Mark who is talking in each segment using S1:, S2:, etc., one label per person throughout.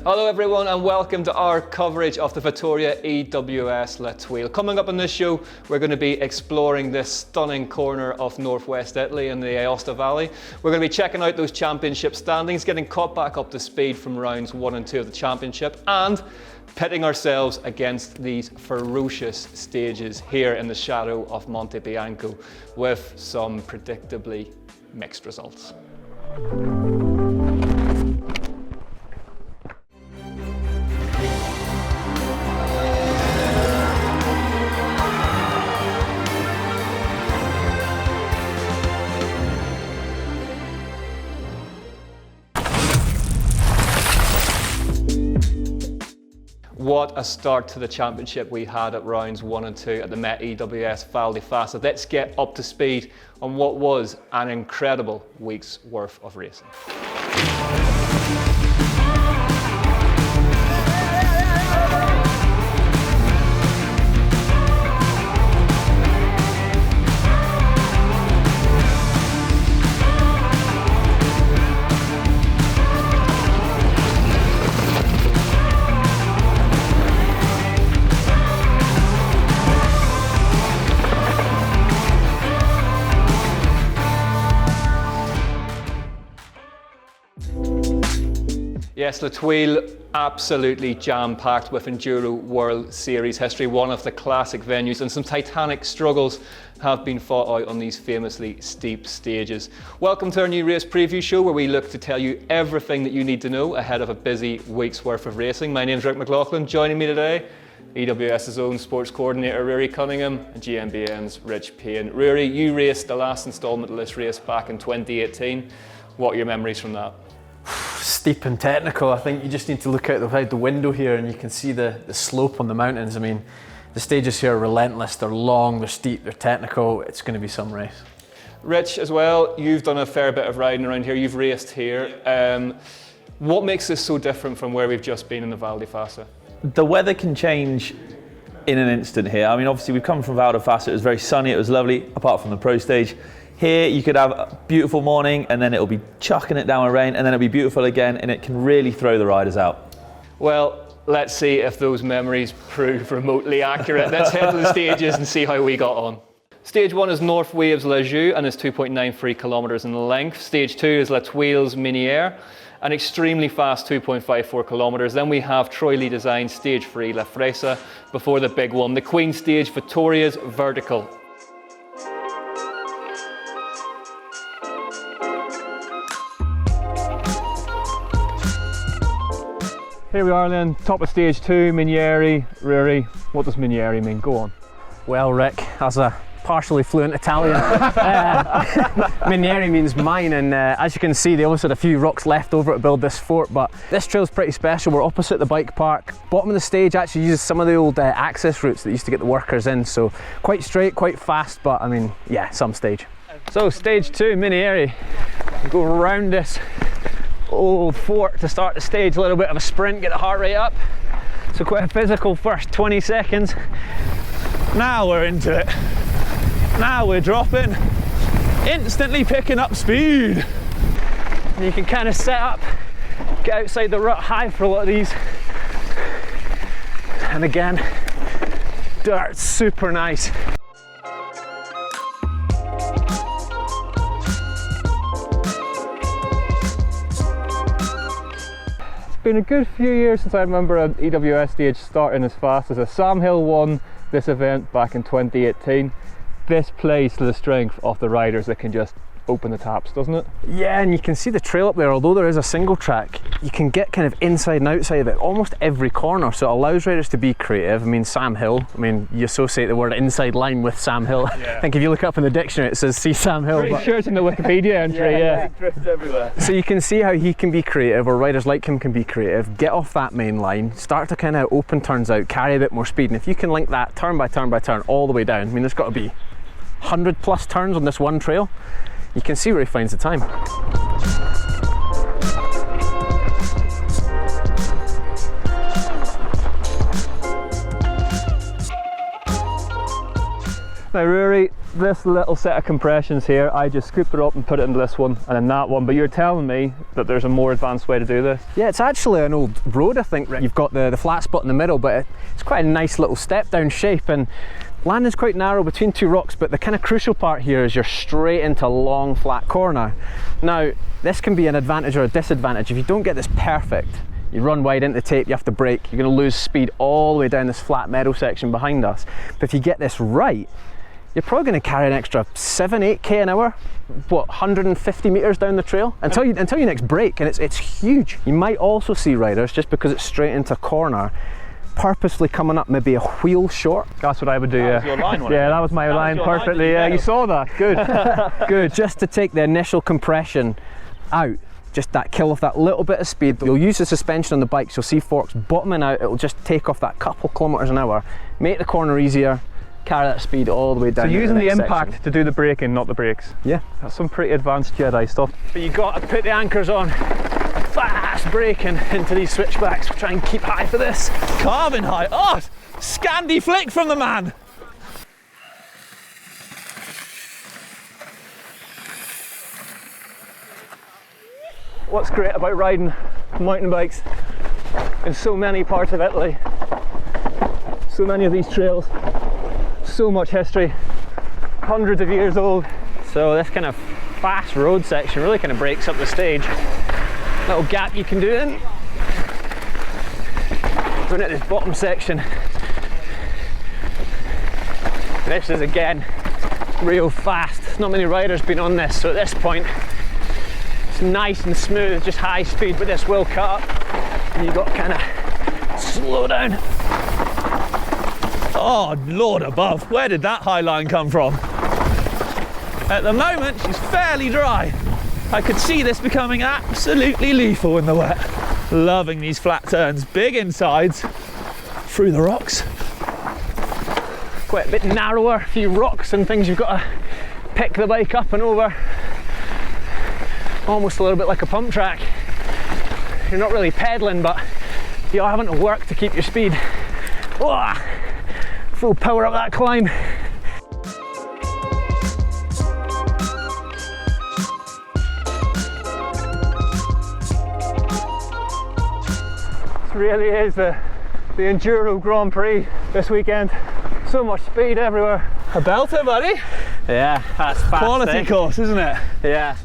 S1: Hello everyone and welcome to our coverage of the Vittoria EWS La Thuile. Coming up on this show, we're going to be exploring this stunning corner of northwest Italy in the Aosta Valley. We're going to be checking out those championship standings, getting caught back up to speed from rounds 1 and 2 of the championship, and pitting ourselves against these ferocious stages here in the shadow of Monte Bianco with some predictably mixed results. What a start to the championship we had at rounds 1 and 2 at the Met EWS Val Di Fassa. Let's get up to speed on what was an incredible week's worth of racing. Yes, La Thuile absolutely jam-packed with Enduro World Series history, one of the classic venues, and some titanic struggles have been fought out on these famously steep stages. Welcome to our new race preview show where we look to tell you everything that you need to know ahead of a busy week's worth of racing. My name's Rick McLaughlin. Joining me today, EWS's own sports coordinator Ruaridh Cunningham and GMBN's Rich Payne. Ruaridh, you raced the last instalment of this race back in 2018. What are your memories from that?
S2: Steep and technical. I think you just need to look out the window here and you can see the slope on the mountains. I mean, the stages here are relentless, they're long, they're steep, they're technical. It's going to be some race.
S1: Rich, as well, you've done a fair bit of riding around here, you've raced here. What makes this so different from where we've just been in the Val Di Fassa?
S3: The weather can change in an instant here. I mean, obviously we've come from Val Di Fassa, it was very sunny, it was lovely, apart from the pro stage. Here you could have a beautiful morning and then it'll be chucking it down with rain and then it'll be beautiful again and it can really throw the riders out.
S1: Well, let's see if those memories prove remotely accurate. Let's head to the stages and see how we got on. Stage 1 is North Waves La Thuile and is 2.93 kilometres in length. Stage 2 is La Thuile's Miniere, an extremely fast 2.54 kilometres. Then we have Troy designed Stage 3 La Fresa before the big one, the Queen Stage Vittoria's Vertical. Here we are then, top of stage 2, Miniere. Ruaridh, what does Miniere mean? Go on.
S2: Well, Rick, as a partially fluent Italian, Miniere means mine, and as you can see, they also had a few rocks left over to build this fort, but this trail's pretty special. We're opposite the bike park. Bottom of the stage actually uses some of the old access routes that used to get the workers in, so quite straight, quite fast, but I mean, yeah, some stage. So stage 2, Miniere. Go around this old fort to start the stage, a little bit of a sprint, get the heart rate up. So quite a physical first 20 seconds. Now we're into it. Now we're dropping, instantly picking up speed. And you can kind of set up, get outside the rut high for a lot of these. And again, dirt's super nice.
S1: It's been a good few years since I remember an EWS stage starting as fast as Sam Hill won this event back in 2018. This plays to the strength of the riders that can just open the taps, doesn't it?
S2: Yeah, and you can see the trail up there. Although there is a single track, you can get kind of inside and outside of it almost every corner, so it allows riders to be creative. I mean, Sam Hill, I mean, you associate the word inside line with Sam Hill. Yeah. I think if you look up in the dictionary it says see Sam Hill.
S1: Pretty sure it's in the Wikipedia entry, yeah.
S3: Drifts everywhere.
S2: So you can see how he can be creative, or riders like him can be creative, get off that main line, start to kind of open turns out, carry a bit more speed, and if you can link that turn by turn by turn all the way down, I mean, there's got to be 100 plus turns on this one trail. You can see where he finds the time.
S1: Now Ruaridh, this little set of compressions here, I just scooped it up and put it into this one and then that one, but you're telling me that there's a more advanced way to do this?
S2: Yeah, it's actually an old road, I think, Rick. You've got the flat spot in the middle, but it's quite a nice little step down shape, and landing's quite narrow between two rocks, but the kind of crucial part here is you're straight into a long flat corner. Now, this can be an advantage or a disadvantage. If you don't get this perfect, you run wide into the tape, you have to brake, you're going to lose speed all the way down this flat meadow section behind us. But if you get this right, you're probably going to carry an extra 7-8k an hour, what, 150 metres down the trail until you next brake, and it's huge. You might also see riders, just because it's straight into a corner, purposely coming up maybe a wheel short.
S1: That's what I would do, yeah.
S3: That was your line, wasn't it?
S1: Yeah, that was my line perfectly. Yeah, you saw that. Good.
S2: Good. Just to take the initial compression out, just that kill off that little bit of speed. You'll use the suspension on the bikes, you'll see forks bottoming out, it'll just take off that couple kilometres an hour, make the corner easier, carry that speed all the way down.
S1: So using the impact
S2: section
S1: to do the braking, not the brakes.
S2: Yeah.
S1: That's some pretty advanced Jedi stuff.
S2: But you got to put the anchors on, fast braking into these switchbacks. We'll try and keep high for this.
S3: Carbon high. Oh, Scandi flick from the man.
S1: What's great about riding mountain bikes in so many parts of Italy, so many of these trails, so much history, hundreds of years old.
S2: So this kind of fast road section really kind of breaks up the stage. Little gap you can do in. Going at this bottom section. This is again real fast. Not many riders been on this, so at this point it's nice and smooth, just high speed, but this will cut up and you've got to kind of slow down.
S3: Oh, Lord above, where did that high line come from? At the moment, she's fairly dry. I could see this becoming absolutely lethal in the wet. Loving these flat turns, big insides, through the rocks.
S2: Quite a bit narrower, a few rocks and things you've got to pick the bike up and over. Almost a little bit like a pump track. You're not really pedaling, but you're having to work to keep your speed. Oh, full power up that climb.
S1: This really is the Enduro Grand Prix this weekend. So much speed everywhere.
S3: A belter, buddy.
S2: Yeah, that's fast.
S3: Quality course, isn't it?
S2: Yeah.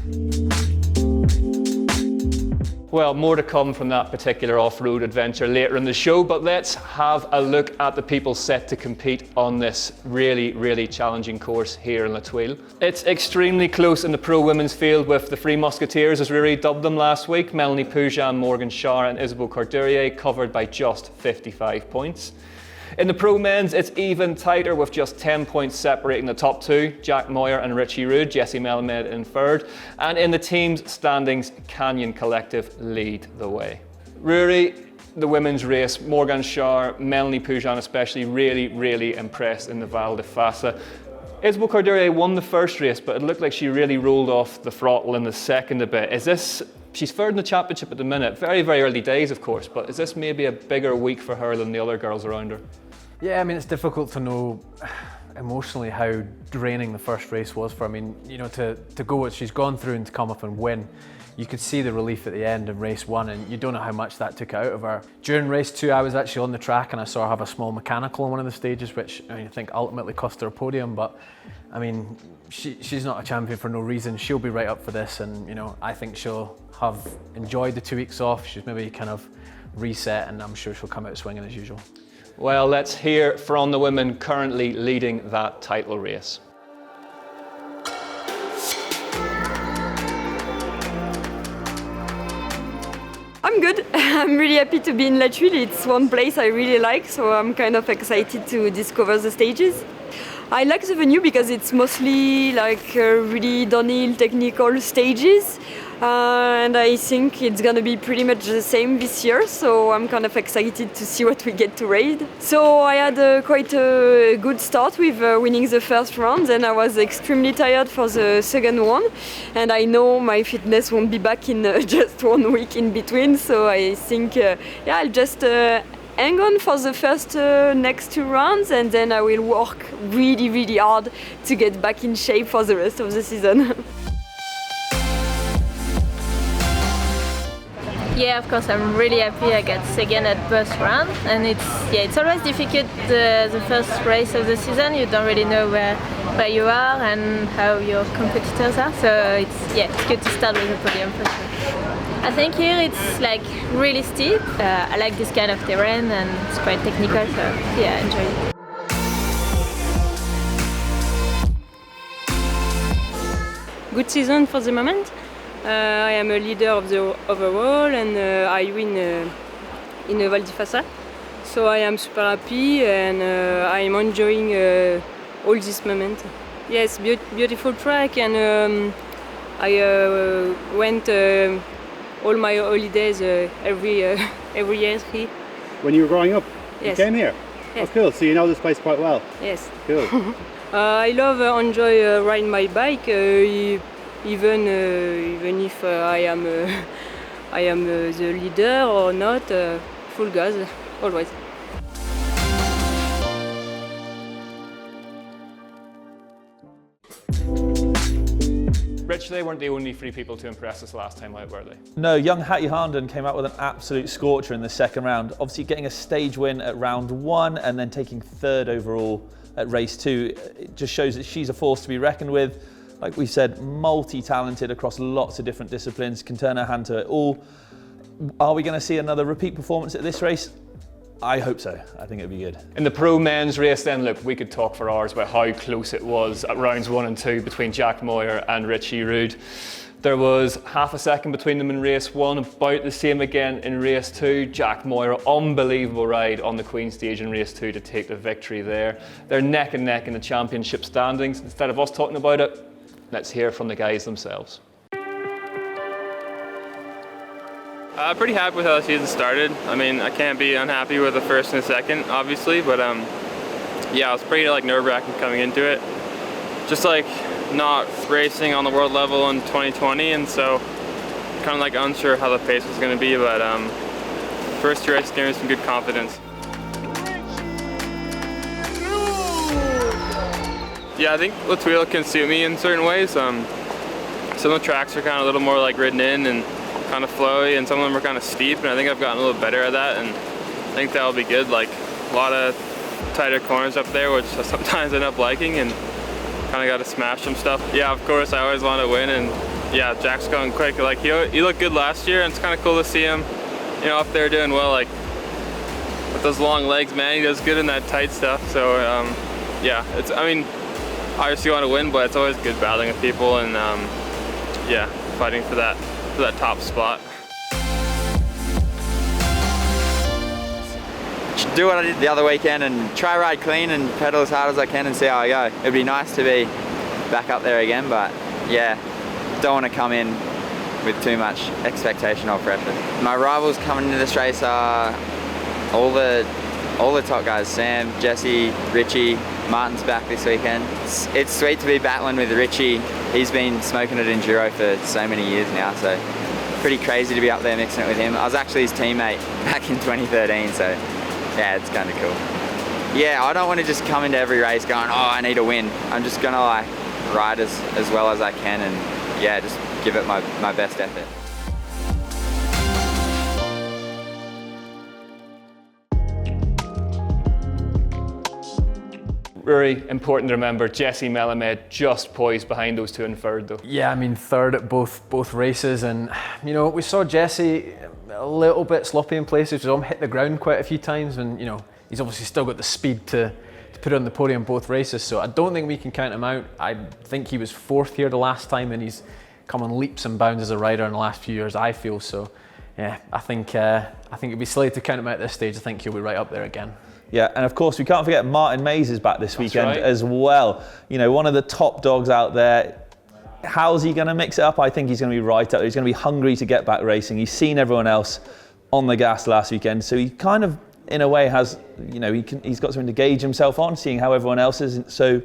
S1: Well, more to come from that particular off-road adventure later in the show, but let's have a look at the people set to compete on this really, really challenging course here in La Thuile. It's extremely close in the pro women's field with the Three Musketeers, as Ruaridh dubbed them last week. Melanie Poujan, Morgan Schar and Isabelle Cordurier covered by just 55 points. In the pro men's, it's even tighter with just 10 points separating the top two, Jack Moyer and Richie Rude, Jesse Melamed in third. And in the team's standings, Canyon Collective lead the way. Ruaridh, the women's race, Morgan Schar, Melanie Poujan especially, really impressed in the Val Di Fassa. Isabelle Cordurier won the first race, but it looked like she really rolled off the throttle in the second a bit. She's third in the championship at the minute. Very early days, of course, but is this maybe a bigger week for her than the other girls around her?
S4: Yeah, I mean, it's difficult to know emotionally how draining the first race was for her. I mean, you know, to go what she's gone through and to come up and win, you could see the relief at the end of race one, and you don't know how much that took out of her. During race two, I was actually on the track and I saw her have a small mechanical on one of the stages, which I think ultimately cost her a podium, but I mean, she's not a champion for no reason. She'll be right up for this, and you know, I think she'll have enjoyed the 2 weeks off. She's maybe kind of reset, and I'm sure she'll come out swinging as usual.
S1: Well, let's hear from the women currently leading that title race.
S5: I'm good. I'm really happy to be in La Thuile. It's one place I really like, so I'm kind of excited to discover the stages. I like the venue because it's mostly like really downhill technical stages, and I think it's gonna be pretty much the same this year, so I'm kind of excited to see what we get to ride. So I had quite a good start with winning the first round, and I was extremely tired for the second one, and I know my fitness won't be back in just 1 week in between, so I think I'll just hang on for the first next 2 rounds, and then I will work really, really hard to get back in shape for the rest of the season.
S6: Yeah, of course, I'm really happy I got second at first round, and it's always difficult the first race of the season. You don't really know where you are and how your competitors are, so it's good to start with a podium for sure. I think here it's like really steep. I like this kind of terrain and it's quite technical, so yeah, I enjoy it.
S5: Good season for the moment. I am a leader of the overall, and I win in Val Di Fassa. So I am super happy, and I am enjoying all this moment. Yes, beautiful track, and I went all my holidays every year here.
S7: When you were growing up,
S5: Yes.
S7: you came here?
S5: Yes.
S7: Oh, cool. So you know this place quite well?
S5: Yes.
S7: Cool.
S5: I love enjoy riding my bike, even if I am the leader or not. Full gas always.
S1: Rich, they weren't the only 3 people to impress us last time out, were they?
S3: No, young Hattie Harnden came out with an absolute scorcher in the second round. Obviously getting a stage win at round 1 and then taking 3rd overall at race 2. It just shows that she's a force to be reckoned with. Like we said, multi-talented across lots of different disciplines, can turn her hand to it all. Are we going to see another repeat performance at this race? I hope so. I think it'd be good.
S1: In the pro men's race then, look, we could talk for hours about how close it was at rounds 1 and 2 between Jack Moyer and Richie Rude. There was half a second between them in race 1, about the same again in race 2. Jack Moyer, unbelievable ride on the Queen stage in race 2 to take the victory there. They're neck and neck in the championship standings. Instead of us talking about it, let's hear from the guys themselves.
S8: Pretty happy with how the season started. I mean, I can't be unhappy with the first and the second, obviously, but yeah, I was pretty nerve-wracking coming into it. Just like not racing on the world level in 2020, and so kind of unsure how the pace was going to be, but first 2 races gave me some good confidence. Yeah, I think La Thuile can suit me in certain ways. Some of the tracks are kind of a little more ridden in and kind of flowy, and some of them are kind of steep, and I think I've gotten a little better at that, and I think that'll be good. Like a lot of tighter corners up there, which I sometimes end up liking, and kind of got to smash some stuff. Yeah, of course, I always want to win, and yeah, Jack's going quick. Like he looked good last year, and it's kind of cool to see him, up there doing well. Like with those long legs, man, he does good in that tight stuff. So yeah, I mean, obviously you want to win, but it's always good battling with people, and yeah, fighting for that top spot.
S9: Do what I did the other weekend and try ride clean and pedal as hard as I can and see how I go. It'd be nice to be back up there again, but yeah, don't want to come in with too much expectation or pressure. My rivals coming into this race are all the top guys: Sam, Jesse, Richie. Martin's back this weekend. It's sweet to be battling with Richie. He's been smoking at Enduro for so many years now, so pretty crazy to be up there mixing it with him. I was actually his teammate back in 2013, so yeah, it's kind of cool. Yeah, I don't want to just come into every race going, oh, I need a win. I'm just gonna ride as well as I can, and yeah, just give it my best effort.
S1: Very important to remember, Jesse Melamed just poised behind those 2 in 3rd though.
S4: Yeah, I mean 3rd at both races, and we saw Jesse a little bit sloppy in places. He hit the ground quite a few times, and he's obviously still got the speed to put on the podium both races. So I don't think we can count him out. I think he was 4th here the last time, and he's come on leaps and bounds as a rider in the last few years, I feel. So yeah, I think it'd be silly to count him out at this stage. I think he'll be right up there again.
S3: Yeah, and of course we can't forget Martin Mays is back this weekend as well. One of the top dogs out there. How's he going to mix it up? I think he's going to be right up there. He's going to be hungry to get back racing. He's seen everyone else on the gas last weekend, so he kind of, in a way, has, he's got something to gauge himself on, seeing how everyone else is. So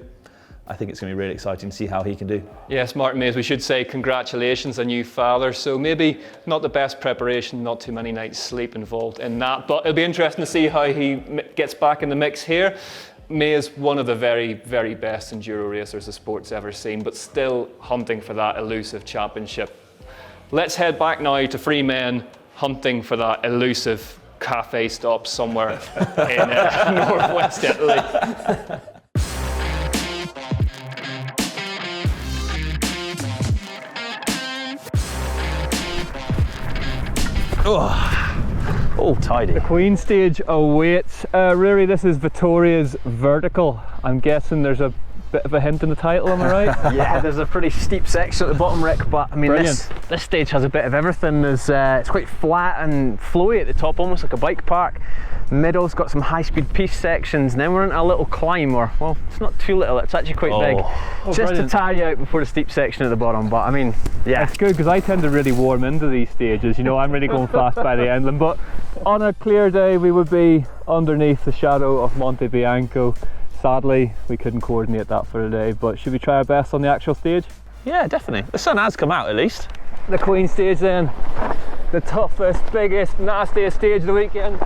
S3: I think it's going to be really exciting to see how he can do.
S1: Yes, Martin Mays, we should say congratulations, a new father. So maybe not the best preparation, not too many nights sleep involved in that, but it'll be interesting to see how he gets back in the mix here. Mays, one of the very, very best enduro racers the sport's ever seen, but still hunting for that elusive championship. Let's head back now to three men hunting for that elusive cafe stop somewhere in northwest Italy.
S3: Oh, all tidy.
S1: The Queen stage awaits. Ruaridh, this is Vittoria's vertical. I'm guessing there's a bit of a hint in the title, am I right?
S2: Yeah, there's a pretty steep section at the bottom, Rick, but I mean this stage has a bit of everything. It's quite flat and flowy at the top, almost like a bike park. Middle's got some high-speed piste sections, and then we're into a little climb, or, well, it's not too little, it's actually quite big. Just to tire you out before the steep section at the bottom, but I mean, yeah.
S1: It's good because I tend to really warm into these stages, you know, I'm really going fast by the end, but on a clear day we would be underneath the shadow of Monte Bianco. Sadly, we couldn't coordinate that for today, but should we try our best on the actual stage?
S3: Yeah, definitely. The sun has come out at least.
S1: The Queen stage then, the toughest, biggest, nastiest stage of the weekend,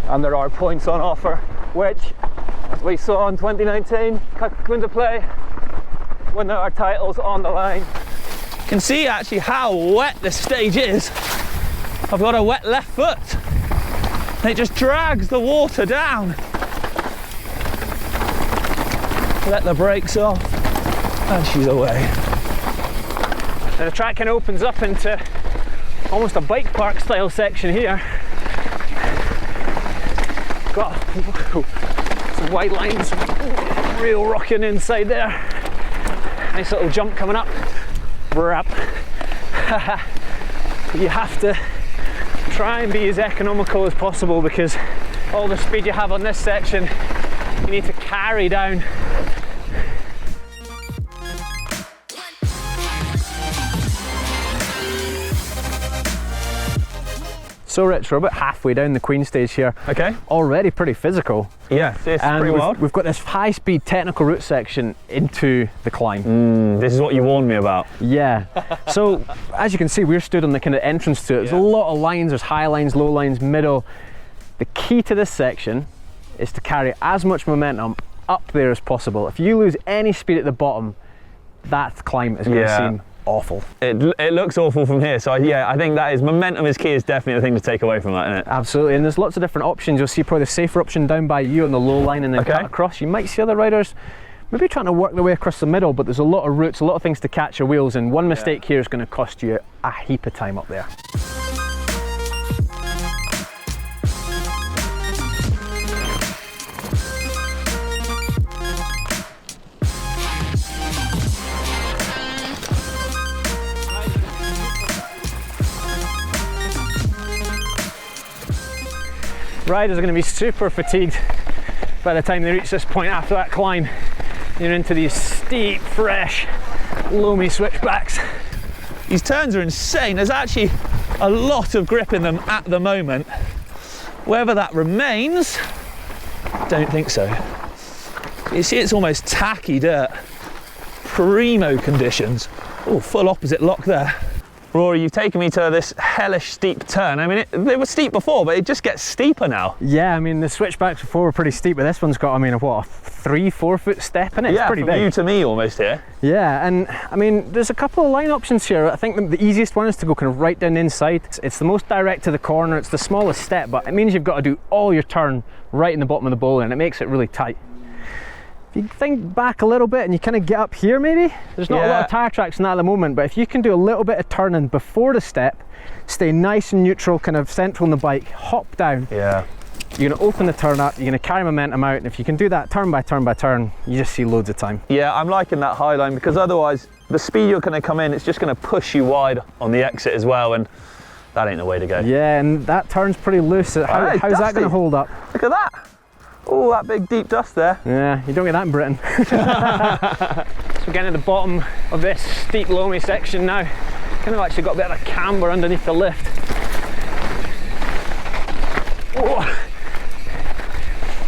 S1: and there are points on offer, which we saw in 2019 come into play when there are titles on the line.
S3: You can see actually how wet this stage is. I've got a wet left foot, and it just drags the water down. Let the brakes off, and she's away.
S2: And the track kind of opens up into almost a bike park style section here. Got some wide lines, real rocking inside there. Nice little jump coming up. Wrap. You have to try and be as economical as possible because all the speed you have on this section, you need to carry down. So Rich, we're about halfway down the Queen stage here.
S3: Okay.
S2: Already pretty physical.
S3: Yeah, it's pretty wild.
S2: We've got this high-speed technical route section into the climb.
S3: This is what you warned me about.
S2: Yeah. So as you can see, we're stood on the kind of entrance to it. There's a lot of lines. There's high lines, low lines, middle. The key to this section is to carry as much momentum up there as possible. If you lose any speed at the bottom, that climb is going to seem awful.
S3: It looks awful from here, so yeah, I think that is momentum is key, is definitely the thing to take away from that, isn't it?
S2: Absolutely, and there's lots of different options. You'll see probably the safer option down by you on the low line and then cut across. You might see other riders maybe trying to work their way across the middle, but there's a lot of routes, a lot of things to catch your wheels, and one mistake here is going to cost you a heap of time up there. Riders are going to be super fatigued by the time they reach this point after that climb. You're into these steep, fresh, loamy switchbacks.
S3: These turns are insane. There's actually a lot of grip in them at the moment. Whether that remains, don't think so. You see it's almost tacky dirt. Primo conditions. Oh, full opposite lock there. Rory, you've taken me to this hellish steep turn. I mean, they were steep before, but it just gets steeper now.
S2: Yeah, I mean, the switchbacks before were pretty steep, but this one's got, I mean, what, a 3-4 foot step in it?
S3: Yeah,
S2: it's pretty
S3: from
S2: big.
S3: you to me almost here.
S2: Yeah, and I mean, there's a couple of line options here. I think the easiest one is to go kind of right down the inside. It's the most direct to the corner, it's the smallest step, but it means you've got to do all your turn right in the bottom of the bowl, and it makes it really tight. If you think back a little bit and you kind of get up here maybe, there's not a lot of tire tracks in that at the moment, but if you can do a little bit of turning before the step, stay nice and neutral, kind of central on the bike, hop down, you're going to open the turn up, you're going to carry momentum out, and if you can do that turn by turn by turn, you just see loads of time.
S3: Yeah, I'm liking that high line because otherwise the speed you're going to come in, it's just going to push you wide on the exit as well, and that ain't the way to go.
S2: Yeah, and that turn's pretty loose. How's that going to hold up?
S3: Look at that. Oh, that big deep dust there.
S2: Yeah, you don't get that in Britain. So we're getting to the bottom of this steep loamy section now. Kind of actually got a bit of a camber underneath the lift. Oh.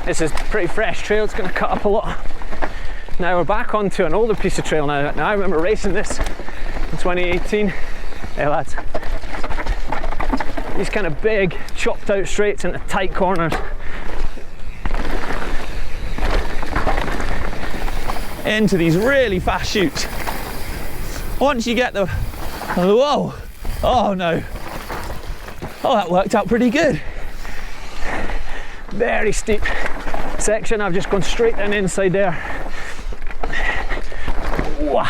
S2: This is pretty fresh trail, it's going to cut up a lot. Now we're back onto an older piece of trail now. Now I remember racing this in 2018. Hey lads. These kind of big, chopped out straights into tight corners.
S3: Into these really fast chutes. Once you get the, whoa, oh no. Oh, that worked out pretty good.
S2: Very steep section. I've just gone straight down the inside there. Whoa.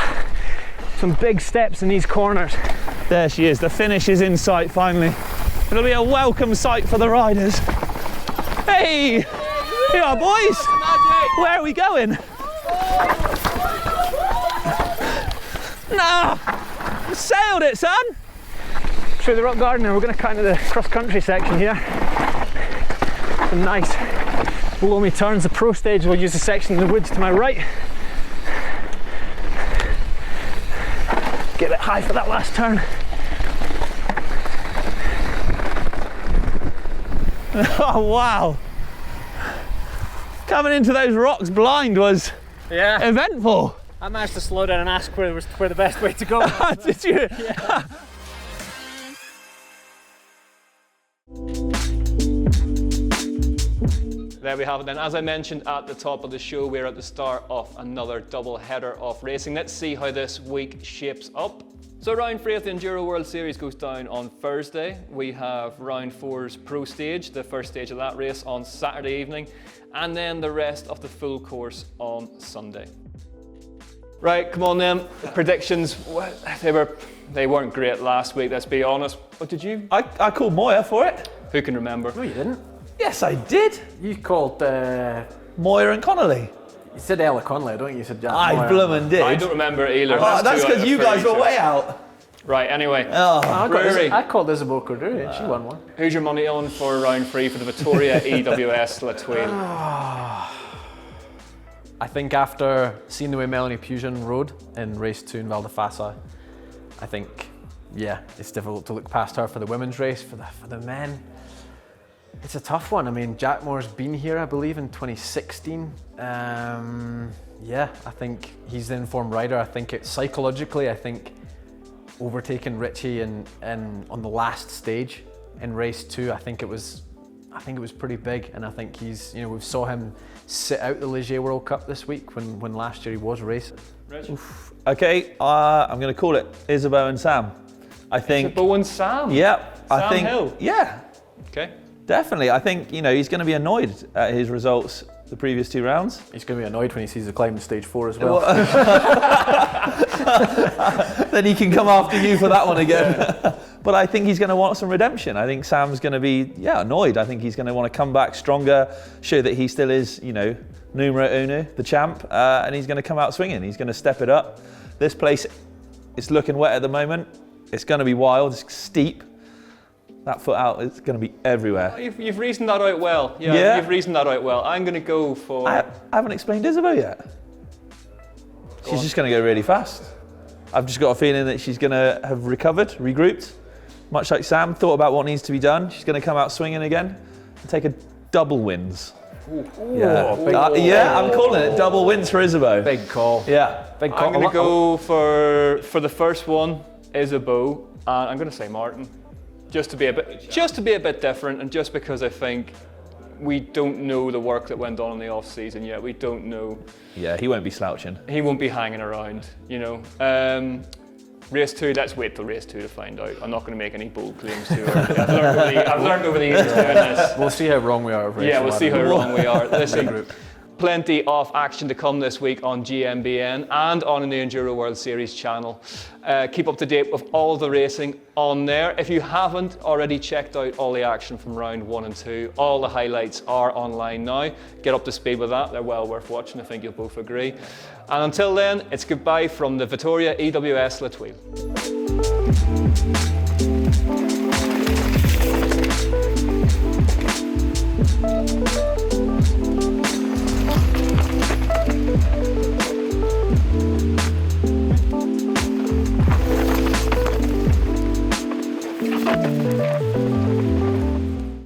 S2: Some big steps in these corners.
S3: There she is, the finish is in sight finally. It'll be a welcome sight for the riders. Hey, here you are boys. Where are we going? No, you sailed it, son.
S2: Through the rock garden, and we're going to cut into the cross-country section here. Some nice loamy turns. The pro stage will use the section in the woods to my right. Get it high for that last turn.
S3: Oh wow! Coming into those rocks blind was eventful.
S2: I managed to slow down and ask where the best way to go.
S3: Did you?
S2: Yeah.
S1: There we have it then. As I mentioned at the top of the show, we're at the start of another double header of racing. Let's see how this week shapes up. So round 3 of the Enduro World Series goes down on Thursday. We have round 4's pro stage, the first stage of that race on Saturday evening, and then the rest of the full course on Sunday. Right, come on then. Predictions, they weren't great last week, let's be honest. What did you?
S3: I called Moya for it.
S1: Who can remember?
S4: No, you didn't.
S3: Yes, I did.
S4: You called
S3: Moya and Connolly.
S4: You said Ella Connolly, I don't think you said Jack
S3: I
S4: Moyer.
S3: bloomin' did.
S1: I don't remember either.
S3: Oh, that's because you guys were way out.
S1: Right, anyway.
S3: Oh,
S1: Ruaridh.
S4: I called Isabel Corduri and she won one.
S1: Who's your money on for round 3 for the Vittoria EWS La Thuile?
S4: I think after seeing the way Melanie Pujan rode in race 2 in Val Di Fassa, I think, yeah, it's difficult to look past her for the women's race. For the men, it's a tough one. I mean, Jack Moore's been here, I believe, in 2016. Yeah, I think he's the informed rider. I think psychologically, I think overtaking Richie and on the last stage in race 2, I think it was pretty big, and I think he's, we saw him sit out the Ligier World Cup this week when last year he was racing.
S3: Okay, I'm going to call it Isabeau and Sam. I think.
S1: Isabeau and Sam?
S3: Yeah,
S1: Sam Hill?
S3: Yeah.
S1: Okay.
S3: Definitely. I think, he's going to be annoyed at his results the previous 2 rounds.
S4: He's going to be annoyed when he sees the climb in stage 4 as well.
S3: Then he can come after you for that one again. Yeah. But I think he's going to want some redemption. I think Sam's going to be, annoyed. I think he's going to want to come back stronger, show that he still is, numero uno, the champ, and he's going to come out swinging. He's going to step it up. This place is looking wet at the moment. It's going to be wild, it's steep. That foot out is going to be everywhere.
S1: You've reasoned that out well. Yeah, you've reasoned that out well. I'm going to go for...
S3: I haven't explained Isabeau yet. She's just going to go really fast. I've just got a feeling that she's going to have recovered, regrouped. Much like Sam, thought about what needs to be done. She's going to come out swinging again and take a double wins.
S4: Ooh,
S3: yeah, I'm calling it double wins for Isabeau.
S4: Big call.
S3: Yeah,
S4: big call.
S1: I'm going to go for the first one, Isabeau, and I'm going to say Martin. Just to be a bit different, and just because I think we don't know the work that went on in the off season yet. We don't know.
S3: Yeah, he won't be slouching.
S1: He won't be hanging around, Race 2, let's wait till race 2 to find out. I'm not going to make any bold claims too early. I've learned over the years doing this.
S4: We'll see how wrong we are.
S1: We'll see how wrong we are. Listen, plenty of action to come this week on GMBN and on the Enduro World Series channel. Keep up to date with all the racing on there. If you haven't already checked out all the action from round 1 and 2, all the highlights are online now. Get up to speed with that. They're well worth watching. I think you'll both agree. And until then, it's goodbye from the Vittoria EWS La Thuile.